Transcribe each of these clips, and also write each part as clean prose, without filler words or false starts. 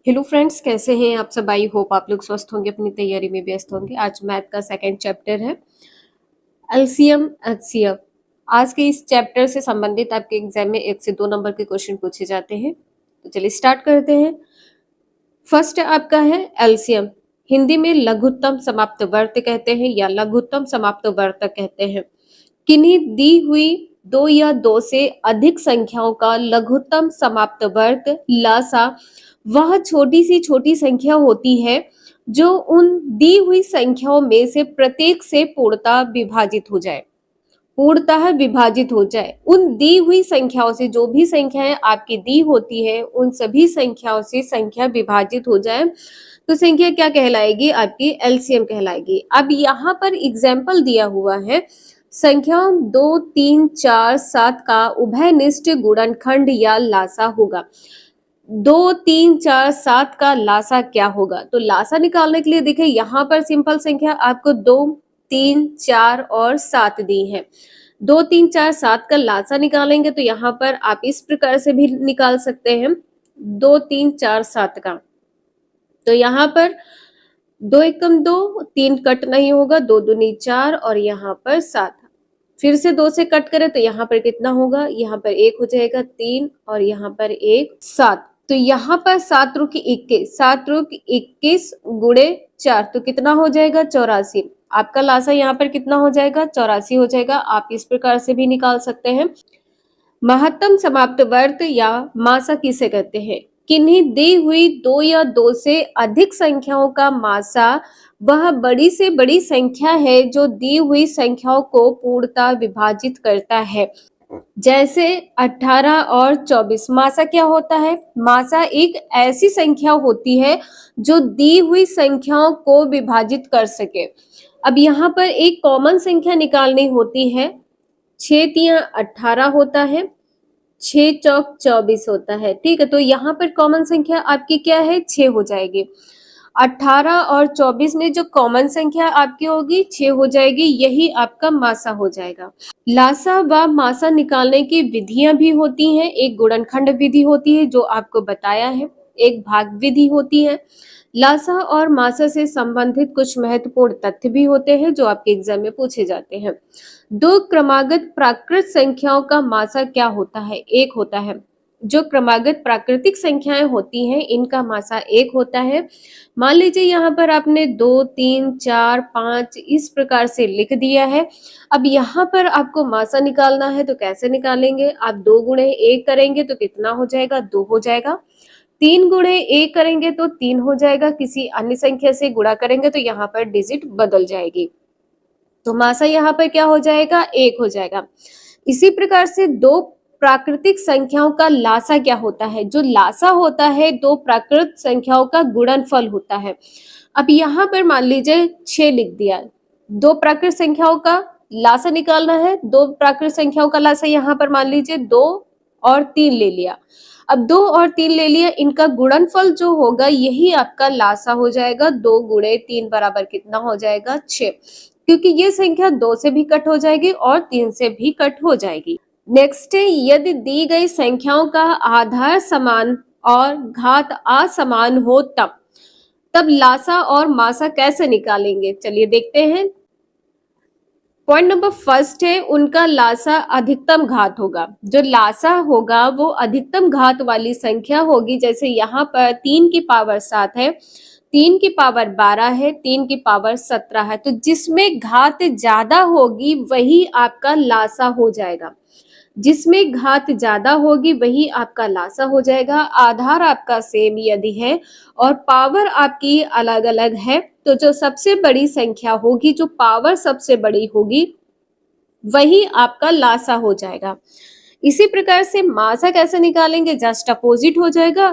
Hello friends, कैसे हैं आप सब। आई होप आप लोग स्वस्थ होंगे, अपनी तैयारी में व्यस्त होंगे। आज मैथ का सेकंड चैप्टर है एलसीएम एचसीएफ। आज के इस चैप्टर से संबंधित आपके एग्जाम में 1 से 2 नंबर के क्वेश्चन पूछे जाते हैं। तो चलिए स्टार्ट करते हैं। फर्स्ट आपका है एलसीएम। हिंदी में लघुत्तम समाप्त वर्त कहते हैं या लघुत्तम समाप्त वर्तक कहते हैं। किन्हीं दी हुई दो या दो से अधिक संख्याओं का लघुत्तम समाप्त वर्त लासा वह छोटी सी छोटी संख्या होती है जो उन दी हुई संख्याओं में से प्रत्येक से पूर्णतः विभाजित हो जाए। उन दी हुई संख्याओं से, जो भी संख्याएं आपकी दी होती है, उन सभी संख्याओं से संख्या विभाजित हो जाए तो संख्या क्या कहलाएगी? आपकी एलसीएम कहलाएगी। अब यहाँ पर एग्जाम्पल दिया हुआ है संख्या 2, 3, 4, 7 का उभयनिष्ठ गुणनखंड या लासा होगा। 2, 3, 4, 7 का लासा क्या होगा? तो लासा निकालने के लिए देखिए यहाँ पर सिंपल संख्या आपको 2, 3, 4 और 7 दी है। 2, 3, 4, 7 का लासा निकालेंगे तो यहाँ पर आप इस प्रकार से भी निकाल सकते हैं 2, 3, 4, 7 का। तो यहाँ पर 2 एकम 2, 3 कट नहीं होगा, 2 दूनी 4 और यहाँ पर 7। फिर से 2 से कट करें तो यहाँ पर कितना होगा? यहाँ पर 1 हो जाएगा 3 और यहाँ पर 1 7। तो यहाँ पर 7 रुक 21, 7 रुक 21 गुणे 4 तो कितना हो जाएगा? 84। आपका लासा यहाँ पर कितना हो जाएगा? 84 हो जाएगा। आप इस प्रकार से भी निकाल सकते हैं। महत्तम समाप्त वर्त या मासा किसे कहते हैं? किन्हीं दी हुई दो या दो से अधिक संख्याओं का मासा वह बड़ी से बड़ी संख्या है जो दी हुई संख्याओं को पूर्णतः विभाजित करता है। जैसे 18 और 24। मासा क्या होता है? मासा एक ऐसी संख्या होती है जो दी हुई संख्याओं को विभाजित कर सके। अब यहाँ पर एक कॉमन संख्या निकालनी होती है। 6 तिया 18 होता है, 6 चौक 24 होता है। ठीक है, तो यहाँ पर कॉमन संख्या आपकी क्या है? 6 हो जाएगी। 18 और 24 में जो कॉमन संख्या आपकी होगी 6 हो जाएगी, यही आपका मासा हो जाएगा। लासा व मासा निकालने की विधियां भी होती हैं। एक गुणनखंड विधि होती है जो आपको बताया है, एक भाग विधि होती है। लासा और मासा से संबंधित कुछ महत्वपूर्ण तथ्य भी होते हैं जो आपके एग्जाम में पूछे जाते हैं। दो क्रमागत प्राकृत संख्याओं का मासा क्या होता है? 1 होता है। जो क्रमागत प्राकृतिक संख्याएं होती हैं इनका मासा 1 होता है। मान लीजिए यहाँ पर आपने 2, 3, 4, 5 इस प्रकार से लिख दिया है। अब यहाँ पर आपको मासा निकालना है तो कैसे निकालेंगे? आप 2 गुणे 1 करेंगे तो कितना हो जाएगा? 2 हो जाएगा। 3 गुणे 1 करेंगे तो 3 हो जाएगा। किसी अन्य संख्या से गुणा करेंगे तो यहाँ पर डिजिट बदल जाएगी, तो मासा यहाँ पर क्या हो जाएगा? 1 हो जाएगा। इसी प्रकार से दो प्राकृतिक संख्याओं का लासा क्या होता है? जो लासा होता है दो प्राकृत संख्याओं का गुणनफल होता है। अब यहाँ पर मान लीजिए 6 लिख दिया। दो प्राकृत संख्याओं का लासा निकालना है। दो प्राकृत संख्याओं का लासा यहाँ पर मान लीजिए 2 और 3 ले लिया। अब 2 और 3 ले लिया, इनका गुणनफल जो होगा यही आपका लासा हो जाएगा। 2 गुणे 3 बराबर कितना हो जाएगा? 6, क्योंकि ये संख्या 2 से भी कट हो जाएगी और 3 से भी कट हो जाएगी। नेक्स्ट है, यदि दी गई संख्याओं का आधार समान और घात असमान हो तब लासा और मासा कैसे निकालेंगे? चलिए देखते हैं। पॉइंट नंबर फर्स्ट है, उनका लासा अधिकतम घात होगा। जो लासा होगा वो अधिकतम घात वाली संख्या होगी। जैसे यहाँ पर 3 की पावर 7 है, 3 की पावर 12 है, 3 की पावर 17 है, तो जिसमें घात ज्यादा होगी वही आपका लासा हो जाएगा। जिसमें घात ज्यादा होगी वही आपका लासा हो जाएगा। आधार आपका सेम यदि है और पावर आपकी अलग अलग है तो जो सबसे बड़ी संख्या होगी, जो पावर सबसे बड़ी होगी, वही आपका लासा हो जाएगा। इसी प्रकार से मासा कैसे निकालेंगे? जस्ट अपोजिट हो जाएगा।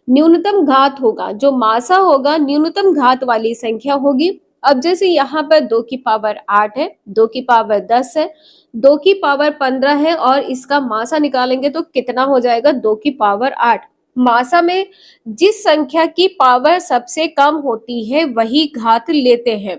न्यूनतम घात होगा, जो मासा होगा न्यूनतम घात वाली संख्या होगी। अब जैसे यहाँ पर 2 की पावर 8 है, 2 की पावर 10 है, 2 की पावर 15 है और इसका मासा निकालेंगे तो कितना हो जाएगा? 2 की पावर 8। मासा में जिस संख्या की पावर सबसे कम होती है वही घात लेते हैं।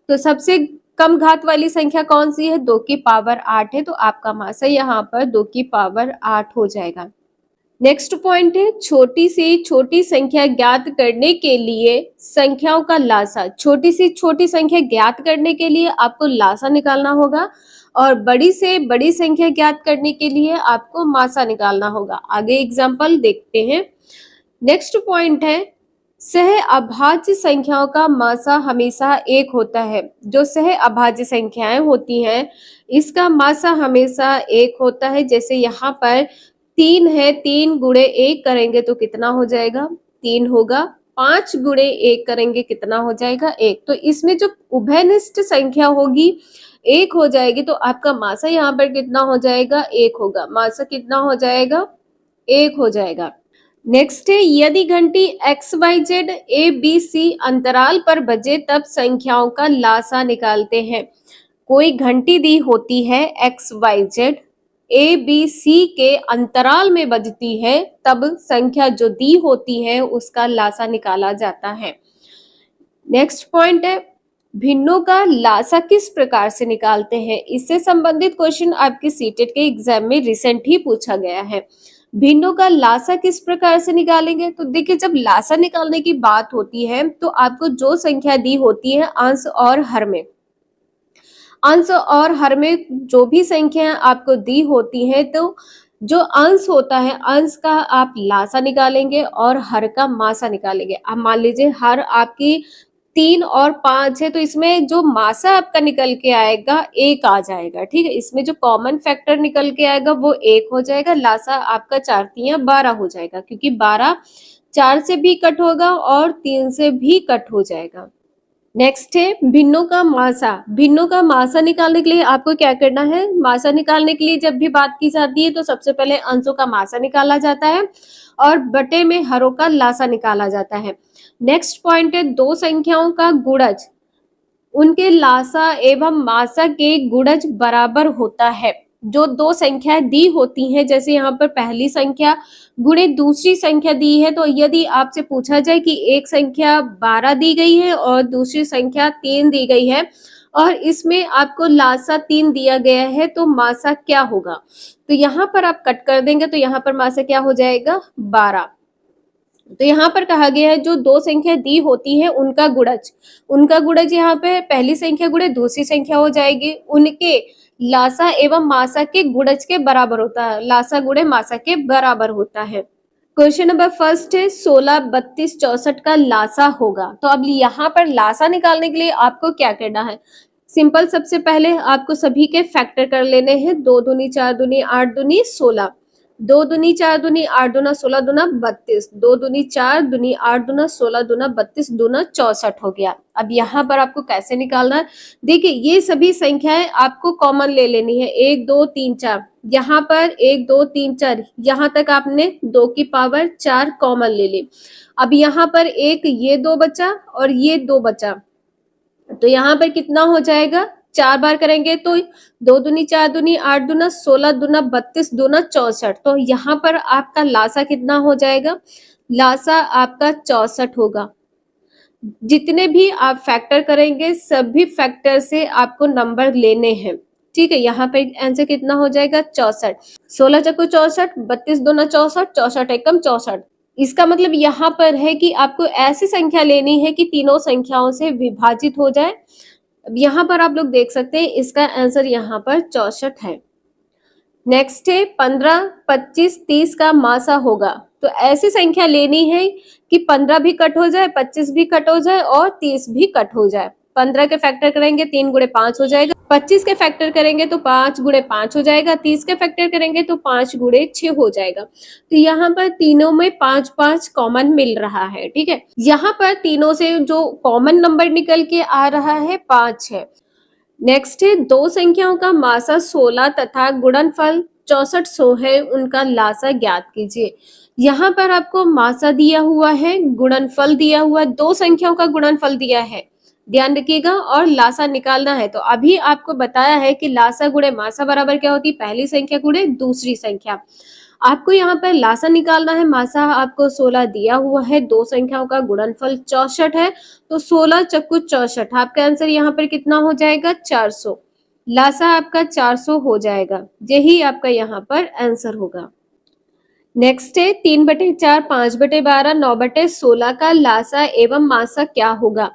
तो सबसे कम घात वाली संख्या कौन सी है? 2 की पावर 8 है, तो आपका मासा यहाँ पर 2 की पावर 8 हो जाएगा। नेक्स्ट पॉइंट है छोटी से छोटी संख्या ज्ञात करने के लिए संख्याओं का लासा। छोटी से छोटी संख्या ज्ञात करने के लिए आपको लासा निकालना होगा और बड़ी से बड़ी संख्या ज्ञात करने के लिए आपको मासा निकालना होगा। आगे एग्जांपल देखते हैं। नेक्स्ट पॉइंट है सह अभाज्य संख्याओं का मासा हमेशा एक होता है। जो सह अभाज्य संख्याएं होती हैं इसका मासा हमेशा एक होता है। जैसे यहाँ पर 3 है, 3 गुणे 1 करेंगे तो कितना हो जाएगा? 3 होगा। 5 गुणे 1 करेंगे कितना हो जाएगा? 1। तो इसमें जो उभयनिष्ठ संख्या होगी 1 हो जाएगी, तो आपका मासा यहाँ पर कितना हो जाएगा? 1 होगा। मासा कितना हो जाएगा? 1 हो जाएगा। नेक्स्ट है यदि घंटी XYZ ABC अंतराल पर बजे तब संख्याओं का लासा निकालते हैं। कोई घंटी दी होती है XYZ ABC के अंतराल में बजती है तब संख्या जो दी होती है उसका लासा निकाला जाता है। नेक्स्ट पॉइंट है भिन्नों का लासा किस प्रकार से निकालते हैं। इससे संबंधित क्वेश्चन आपके सीटेट के एग्जाम में रिसेंट ही पूछा गया है। भिन्नों का लासा किस प्रकार से निकालेंगे? तो देखिए जब लासा निकालने की बात होती है तो आपको जो संख्या दी होती है अंश और हर में, अंश और हर में जो भी संख्या आपको दी होती है तो जो अंश होता है अंश का आप लासा निकालेंगे और हर का मासा निकालेंगे। अब मान लीजिए हर आपकी 3 और 5 है तो इसमें जो मासा आपका निकल के आएगा 1 आ जाएगा। ठीक है, इसमें जो कॉमन फैक्टर निकल के आएगा वो 1 हो जाएगा। लासा आपका 4 3 12 हो जाएगा क्योंकि 12 4 से भी कट होगा और 3 से भी कट हो जाएगा। नेक्स्ट है भिन्नों का मासा। भिन्नों का मासा निकालने के लिए आपको क्या करना है? मासा निकालने के लिए जब भी बात की जाती है तो सबसे पहले अंशों का मासा निकाला जाता है और बटे में हरों का लासा निकाला जाता है। नेक्स्ट पॉइंट है दो संख्याओं का गुणज उनके लासा एवं मासा के गुणज बराबर होता है। जो दो संख्याएं दी होती हैं, जैसे यहाँ पर पहली संख्या गुणे दूसरी संख्या दी है, तो यदि आपसे पूछा जाए कि एक संख्या 12 दी गई है और दूसरी संख्या 3 दी गई है और इसमें आपको लासा 3 दिया गया है तो मासा क्या होगा? तो यहाँ पर आप कट कर देंगे तो यहाँ पर मासा क्या हो जाएगा? 12। तो यहाँ पर कहा गया है जो दो संख्या दी होती है उनका गुणज यहाँ पे पहली संख्या गुणे दूसरी संख्या हो जाएगी, उनके लासा एवं मासा के गुणज के बराबर होता है। लासा गुणे मासा के बराबर होता है। क्वेश्चन नंबर फर्स्ट है 16 32 64 का लासा होगा। तो अब यहाँ पर लासा निकालने के लिए आपको क्या करना है? सिंपल, सबसे पहले आपको सभी के फैक्टर कर लेने हैं। 2 दूनी 4 दूनी 8 दूनी 16, 2 दूनी 4 दूनी 8 दूना 16 दूना 32, 2 दूनी 4 दूनी 8 दूना 16 दूना 32 दूना 64 हो गया। अब यहाँ पर आपको कैसे निकालना है? देखिए ये सभी संख्याएं आपको कॉमन ले लेनी है। 1 2 3 4, यहाँ पर 1 2 3 4, यहाँ तक आपने 2 की पावर 4 कॉमन ले ली। अब यहाँ पर एक ये 2 बचा और ये 2 बचा, तो यहाँ पर कितना हो जाएगा? 4 बार करेंगे तो 2 दूनी 4 दूनी 8 दूना 16 दूना 32 दूना 64, तो यहाँ पर आपका लासा कितना हो जाएगा? लासा आपका 64 होगा। जितने भी आप फैक्टर करेंगे सभी फैक्टर से आपको नंबर लेने हैं। ठीक है, यहाँ पर आंसर कितना हो जाएगा? 64। 16 चक्कू 64, 32 दूना 64, 64 एकम 64। इसका मतलब यहाँ पर है कि आपको ऐसी संख्या लेनी है कि तीनों संख्याओं से विभाजित हो जाए। अब यहाँ पर आप लोग देख सकते हैं इसका आंसर यहाँ पर 64 है। नेक्स्ट है 15 25 30 का मासा होगा। तो ऐसी संख्या लेनी है कि 15 भी कट हो जाए, 25 भी कट हो जाए और 30 भी कट हो जाए। 15 के फैक्टर करेंगे 3 गुणे 5 हो जाएगा, 25 के फैक्टर करेंगे तो 5 गुणे 5 हो जाएगा, 30 के फैक्टर करेंगे तो 5 गुणे 6 हो जाएगा। तो यहाँ पर तीनों में 5 5 कॉमन मिल रहा है। ठीक है, यहाँ पर तीनों से जो कॉमन नंबर निकल के आ रहा है 5 है। नेक्स्ट है दो संख्याओं का मासा 16 तथा गुणनफल 6400 है, उनका लासा ज्ञात कीजिए। यहाँ पर आपको मासा दिया हुआ है, गुणनफल दिया हुआ है, दो संख्याओं का गुणनफल दिया है, ध्यान रखिएगा, और लासा निकालना है। तो अभी आपको बताया है कि लासा गुणे मासा बराबर क्या होती है? पहली संख्या गुणे दूसरी संख्या। आपको यहाँ पर लासा निकालना है। मासा आपको 16 दिया हुआ है, दो संख्याओं का गुणनफल 64 है, तो 16 चक्कू 64, आपका आंसर यहाँ पर कितना हो जाएगा? 400। लासा आपका 400 हो जाएगा, यही आपका यहाँ पर आंसर होगा। नेक्स्ट है 3/4, 5/12, 9/16 का लासा एवं मासा क्या होगा।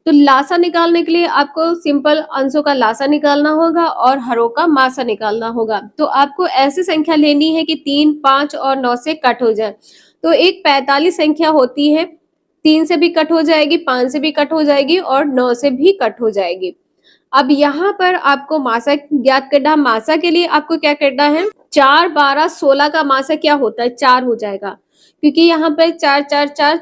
तो लासा निकालने के लिए आपको सिंपल अंशों का लासा निकालना होगा और हरों का मासा निकालना होगा। तो आपको ऐसी संख्या लेनी है कि 3, 5 और 9 से कट हो जाए। तो एक 45 संख्या होती है, 3 से भी कट हो जाएगी, 5 से भी कट हो जाएगी और 9 से भी कट हो जाएगी। अब यहाँ पर आपको मासा ज्ञात करना है। मासा के लिए आपको क्या करना है, 4, 12, 16 का मासा क्या होता है, 4 हो जाएगा, क्योंकि यहाँ पर 4, 4, 4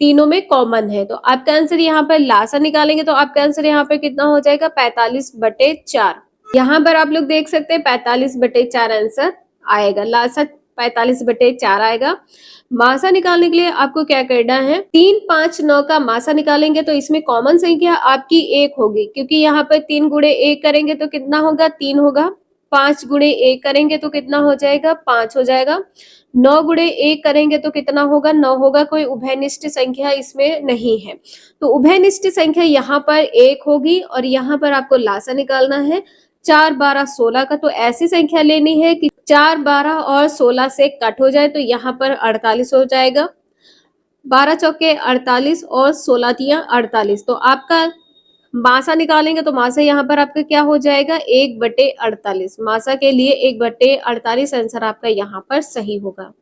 तीनों में कॉमन है। तो आपका आंसर यहाँ पर लासा निकालेंगे तो आपका आंसर यहाँ पर कितना हो जाएगा, 45/4। यहाँ पर आप लोग देख सकते हैं 45/4 आंसर आएगा, लासा 45/4 आएगा। मासा निकालने के लिए आपको क्या करना है, 3, 5, 9 का मासा निकालेंगे तो इसमें कॉमन संख्या आपकी 1 होगी, क्योंकि यहाँ पर 3 गुणे 1 करेंगे तो कितना होगा, 3 होगा। 5 गुणे 1 करेंगे तो कितना हो जाएगा, 5 हो जाएगा। 9 गुणे 1 करेंगे तो कितना होगा, 9 होगा। कोई उभयनिष्ठ संख्या इसमें नहीं है, तो उभयनिष्ठ संख्या यहाँ पर 1 होगी और यहाँ पर आपको लासा निकालना है 4, 12, 16 का। तो ऐसी संख्या लेनी है कि 4, 12 और 16 से कट हो जाए, तो यहाँ पर 48 हो जाएगा। 12 चौके 48 और 16 तिया 48। तो आपका मासा निकालेंगे तो मासा यहाँ पर आपका क्या हो जाएगा, 1/48। मासा के लिए 1/48 आंसर आपका यहाँ पर सही होगा।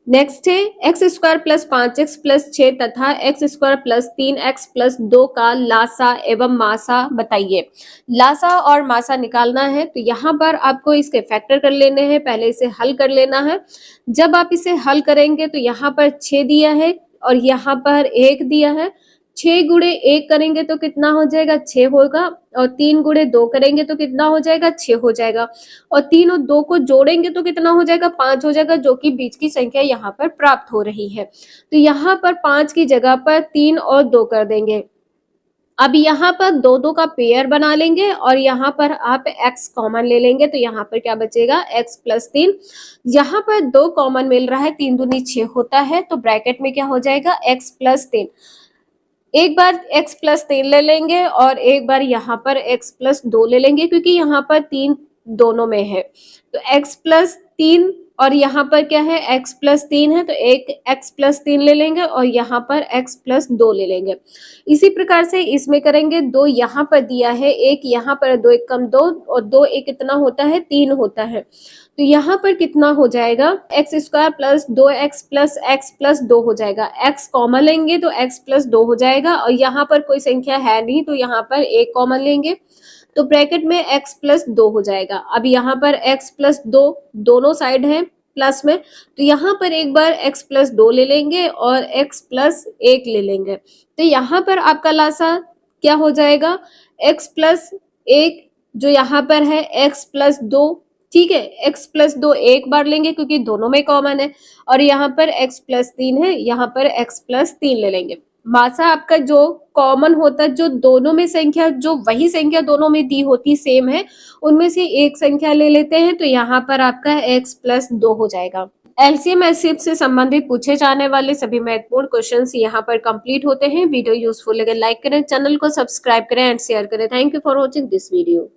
नेक्स्ट है x² + 5x + 6 तथा x² + 3x + 2 का लासा एवं मासा बताइए। लासा और मासा निकालना है तो यहाँ पर आपको इसके फैक्टर कर लेने हैं, पहले इसे हल कर लेना है। जब आप इसे हल करेंगे तो यहाँ पर 6 दिया है और यहाँ पर 1 दिया है। 6 गुणे 1 करेंगे तो कितना हो जाएगा, 6 होगा। और 3 गुणे 2 करेंगे तो कितना हो जाएगा, 6 हो जाएगा। और 3 और 2 को जोड़ेंगे तो कितना हो जाएगा, 5 हो जाएगा, जो कि बीच की संख्या यहाँ पर प्राप्त हो रही है। तो यहाँ पर 5 की जगह पर 3 और 2 कर देंगे। अब यहाँ पर 2 का पेयर बना लेंगे और यहाँ पर आप x कॉमन ले लेंगे तो यहाँ पर क्या बचेगा, x + 3। यहाँ पर 2 कॉमन मिल रहा है, 3 दूनी 6 होता है, तो ब्रैकेट में क्या हो जाएगा, x + 3। एक बार x + 3 ले लेंगे और एक बार यहाँ पर x + 2 ले लेंगे, क्योंकि यहाँ पर 3 दोनों में है। तो x + 3 और यहाँ पर क्या है, x + 3 है, तो एक x + 3 ले लेंगे और यहाँ पर x + 2 ले लेंगे। इसी प्रकार से इसमें करेंगे, 2 यहाँ पर दिया है, 1 यहाँ पर, 2 1 कम 2 और 2 1 कितना होता है, 3 होता है। तो यहाँ पर कितना हो जाएगा, x² + 2x + x + 2 हो जाएगा। x कॉमन लेंगे तो x + 2 हो जाएगा और यहाँ पर कोई संख्या है नहीं तो यहाँ पर 1 कॉमन लेंगे तो ब्रैकेट में x + 2 हो जाएगा। अब यहाँ पर x + 2 दोनों साइड है प्लस में, तो यहाँ पर एक बार x + 2 ले लेंगे और x + 1 ले लेंगे। तो यहाँ पर आपका लासा क्या हो जाएगा, x + 1 जो यहाँ पर है, x + 2, ठीक है। x + 2 एक बार लेंगे क्योंकि दोनों में कॉमन है और यहाँ पर x + 3 है, यहाँ पर x + 3 ले लेंगे। मासा आपका जो कॉमन होता है, जो दोनों में संख्या, जो वही संख्या दोनों में दी होती सेम है, उनमें से एक संख्या ले लेते हैं तो यहाँ पर आपका x + 2 हो जाएगा। एलसीएम एचसीएफ से संबंधित पूछे जाने वाले सभी महत्वपूर्ण क्वेश्चंस यहाँ पर कंप्लीट होते हैं। वीडियो यूजफुल लगे लाइक करें, चैनल को सब्सक्राइब करें एंड शेयर करें। Thank you for watching this video.